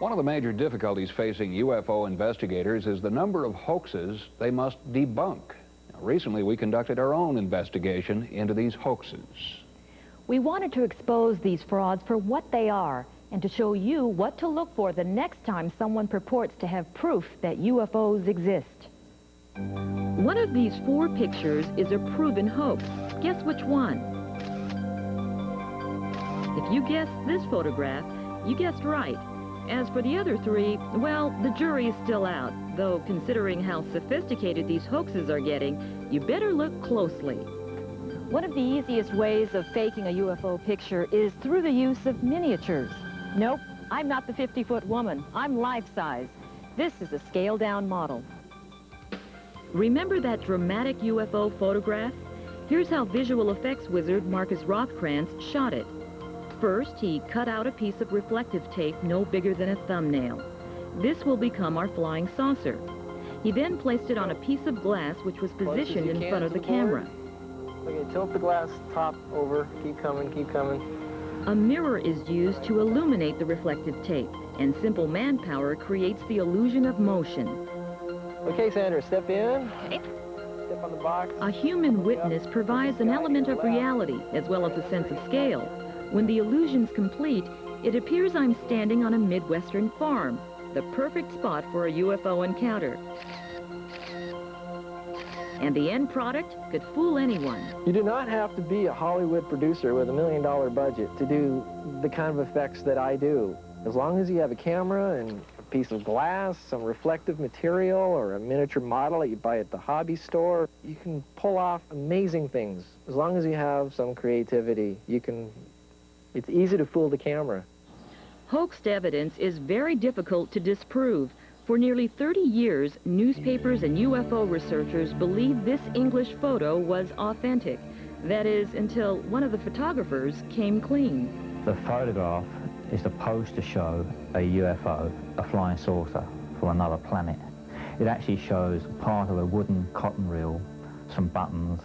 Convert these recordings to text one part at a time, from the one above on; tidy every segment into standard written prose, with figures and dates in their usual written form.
One of the major difficulties facing UFO investigators is the number of hoaxes they must debunk. Now, recently, we conducted our own investigation into these hoaxes. We wanted to expose these frauds for what they are and to show you what to look for the next time someone purports to have proof that UFOs exist. One of these 4 pictures is a proven hoax. Guess which one? If you guessed this photograph, you guessed right. As for the other 3, well, the jury is still out, though considering how sophisticated these hoaxes are getting, you better look closely. One of the easiest ways of faking a UFO picture is through the use of miniatures. Nope, I'm not the 50-foot woman. I'm life-size. This is a scaled-down model. Remember that dramatic UFO photograph? Here's how visual effects wizard Marcus Rothkrantz shot it. First, he cut out a piece of reflective tape no bigger than a thumbnail. This will become our flying saucer. He then placed it on a piece of glass which was positioned in front of the camera. Okay, tilt the glass top over. Keep coming, keep coming. A mirror is used to illuminate the reflective tape, and simple manpower creates the illusion of motion. Okay, Sandra, step in. Step on the box. A human witness provides an element of reality as well as a sense of scale. When the illusion's complete, it appears I'm standing on a Midwestern farm, the perfect spot for a UFO encounter. And the end product could fool anyone. You do not have to be a Hollywood producer with $1 million budget to do the kind of effects that I do. As long as you have a camera and a piece of glass, some reflective material, or a miniature model that you buy at the hobby store, you can pull off amazing things. As long as you have some creativity, it's easy to fool the camera. Hoaxed evidence is very difficult to disprove. For nearly 30 years, newspapers and UFO researchers believed this English photo was authentic. That is, until one of the photographers came clean. The photograph is supposed to show a UFO, a flying saucer from another planet. It actually shows part of a wooden cotton reel, some buttons,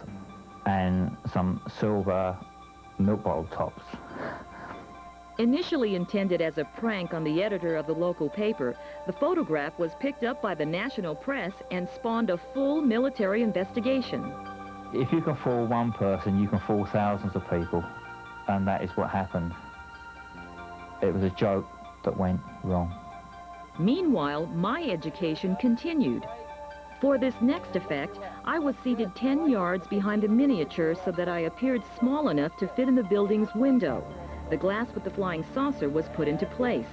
and some silver milk bottle tops. Initially intended as a prank on the editor of the local paper, the photograph was picked up by the national press and spawned a full military investigation. If you can fool one person, you can fool thousands of people, and that is what happened. It was a joke that went wrong. Meanwhile, my education continued. For this next effect, I was seated 10 yards behind the miniature so that I appeared small enough to fit in the building's window. The glass with the flying saucer was put into place.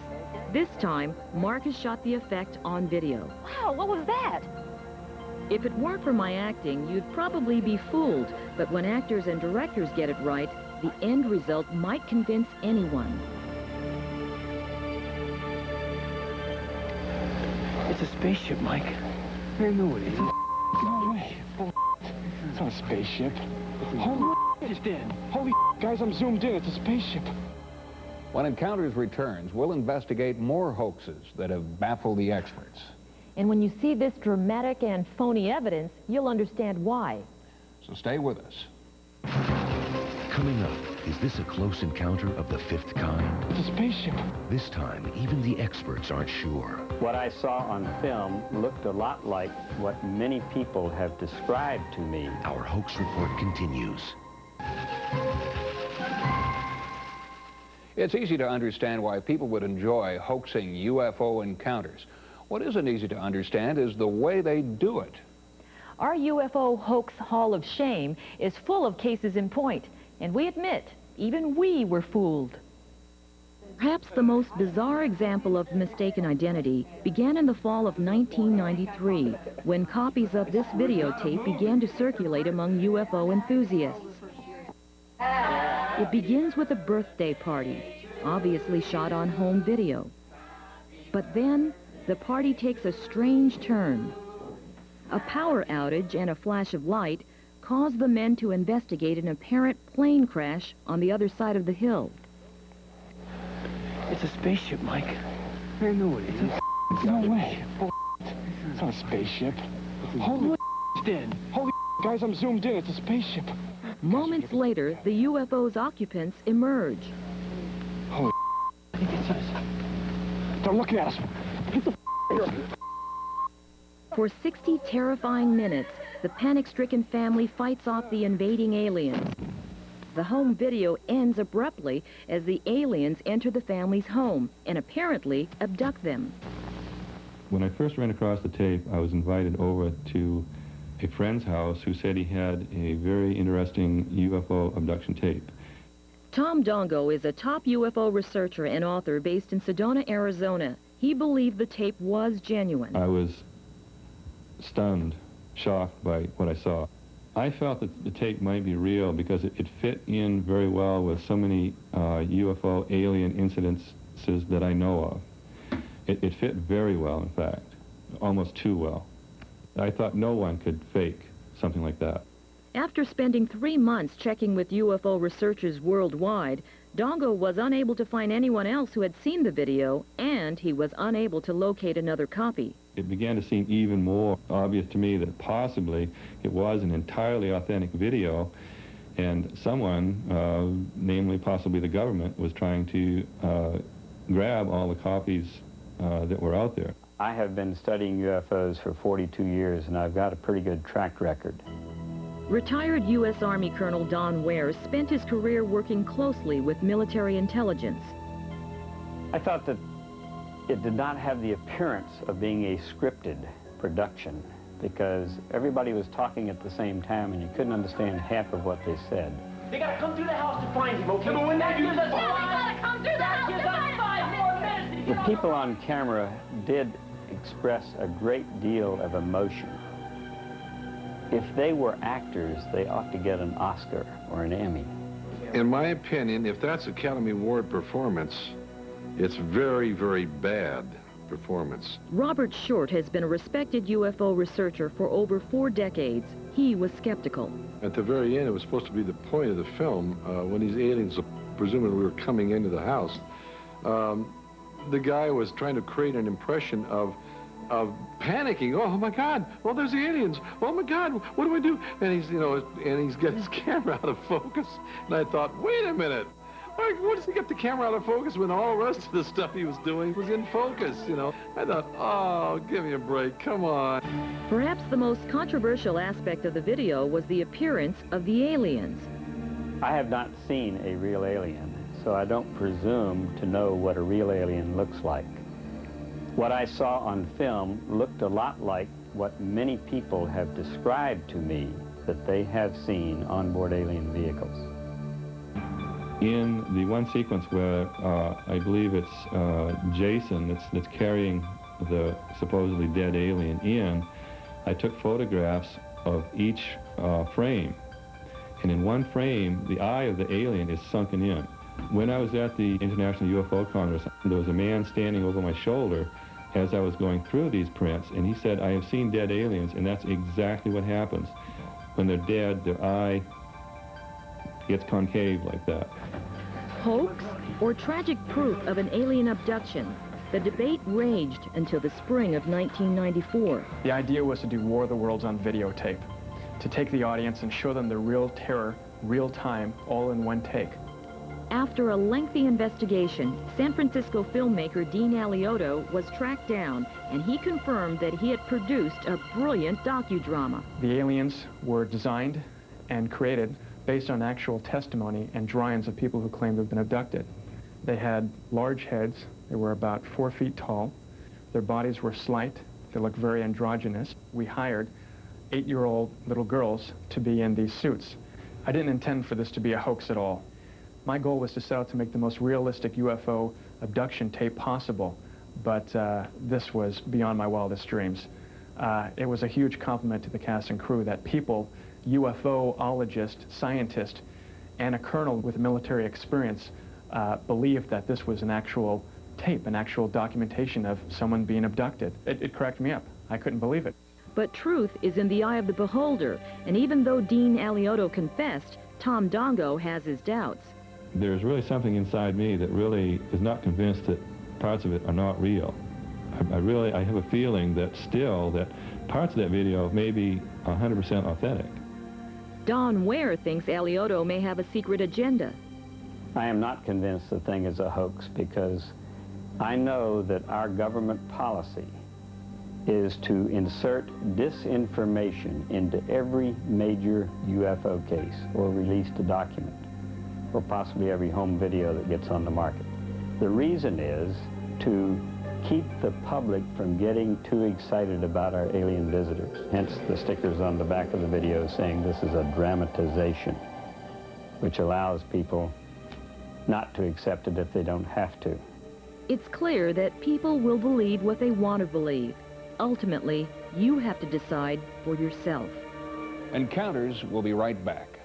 This time, Marcus shot the effect on video. Wow, what was that? If it weren't for my acting, you'd probably be fooled. But when actors and directors get it right, the end result might convince anyone. It's a spaceship, Mike. I know it is. No way. It's not a spaceship. Holy it's dead. Holy guys, I'm zoomed in. It's a spaceship. When Encounters returns, we'll investigate more hoaxes that have baffled the experts. And when you see this dramatic and phony evidence, you'll understand why. So stay with us. Coming up, is this a close encounter of the 5th kind? It's a spaceship. This time, even the experts aren't sure. What I saw on film looked a lot like what many people have described to me. Our hoax report continues. It's easy to understand why people would enjoy hoaxing UFO encounters. What isn't easy to understand is the way they do it. Our UFO hoax hall of shame is full of cases in point, and we admit, even we were fooled. Perhaps the most bizarre example of mistaken identity began in the fall of 1993, when copies of this videotape began to circulate among UFO enthusiasts. It begins with a birthday party, obviously shot on home video. But then, the party takes a strange turn. A power outage and a flash of light cause the men to investigate an apparent plane crash on the other side of the hill. It's a spaceship, Mike. I know it is. No way. It's not a spaceship. Holy it's dead. Holy guys, I'm zoomed in. It's a spaceship. Moments later, the UFO's occupants emerge. Holy I think it's us. They're looking at us. Get the here. For 60 terrifying minutes, the panic-stricken family fights off the invading aliens. The home video ends abruptly as the aliens enter the family's home and apparently abduct them. When I first ran across the tape, I was invited over to a friend's house who said he had a very interesting UFO abduction tape. Tom Dongo is a top UFO researcher and author based in Sedona, Arizona. He believed the tape was genuine. I was stunned, shocked by what I saw. I felt that the tape might be real because it fit in very well with so many UFO alien incidences that I know of. It fit very well, in fact, almost too well. I thought no one could fake something like that. After spending 3 months checking with UFO researchers worldwide, Dongo was unable to find anyone else who had seen the video, and he was unable to locate another copy. It began to seem even more obvious to me that possibly it was an entirely authentic video, and someone, namely possibly the government, was trying to grab all the copies that were out there. I have been studying UFOs for 42 years, and I've got a pretty good track record. Retired U.S. Army Colonel Don Ware spent his career working closely with military intelligence. I thought that it did not have the appearance of being a scripted production because everybody was talking at the same time and you couldn't understand half of what they said. They gotta come through the house to find him, okay? But when that gives us The people on camera did express a great deal of emotion. If they were actors, they ought to get an Oscar or an Emmy. In my opinion, if that's Academy Award performance, it's very, very bad performance. Robert Short has been a respected UFO researcher for over 4 decades. He was skeptical. At the very end, it was supposed to be the point of the film, when these aliens presumably were coming into the house. The guy was trying to create an impression of panicking. Oh my God! Well, there's the aliens. Oh my God! What do I do? And he's, he's got his camera out of focus. And I thought, wait a minute. What does he get the camera out of focus when all the rest of the stuff he was doing was in focus? I thought, oh, give me a break. Come on. Perhaps the most controversial aspect of the video was the appearance of the aliens. I have not seen a real alien, so I don't presume to know what a real alien looks like. What I saw on film looked a lot like what many people have described to me that they have seen onboard alien vehicles. In the one sequence where I believe it's Jason that's carrying the supposedly dead alien in, I took photographs of each frame. And in one frame, the eye of the alien is sunken in. When I was at the International UFO Congress, there was a man standing over my shoulder as I was going through these prints, and he said, I have seen dead aliens, and that's exactly what happens. When they're dead, their eye gets concave like that. Hoax or tragic proof of an alien abduction? The debate raged until the spring of 1994. The idea was to do War of the Worlds on videotape, to take the audience and show them the real terror, real time, all in one take. After a lengthy investigation, San Francisco filmmaker Dean Alioto was tracked down, and he confirmed that he had produced a brilliant docudrama. The aliens were designed and created based on actual testimony and drawings of people who claimed to have been abducted. They had large heads. They were about 4 feet tall. Their bodies were slight. They looked very androgynous. We hired 8-year-old little girls to be in these suits. I didn't intend for this to be a hoax at all. My goal was to set out to make the most realistic UFO abduction tape possible, but this was beyond my wildest dreams. It was a huge compliment to the cast and crew that people, UFO-ologist, scientist, and a colonel with military experience believed that this was an actual tape, an actual documentation of someone being abducted. It cracked me up. I couldn't believe it. But truth is in the eye of the beholder, and even though Dean Alioto confessed, Tom Dongo has his doubts. There's really something inside me that really is not convinced that parts of it are not real. I have a feeling that still that parts of that video may be 100% authentic. Don Ware thinks Alioto may have a secret agenda. I am not convinced the thing is a hoax because I know that our government policy is to insert disinformation into every major UFO case or release a document, or possibly every home video that gets on the market. The reason is to keep the public from getting too excited about our alien visitors. Hence the stickers on the back of the video saying this is a dramatization, which allows people not to accept it if they don't have to. It's clear that people will believe what they want to believe. Ultimately, you have to decide for yourself. Encounters will be right back.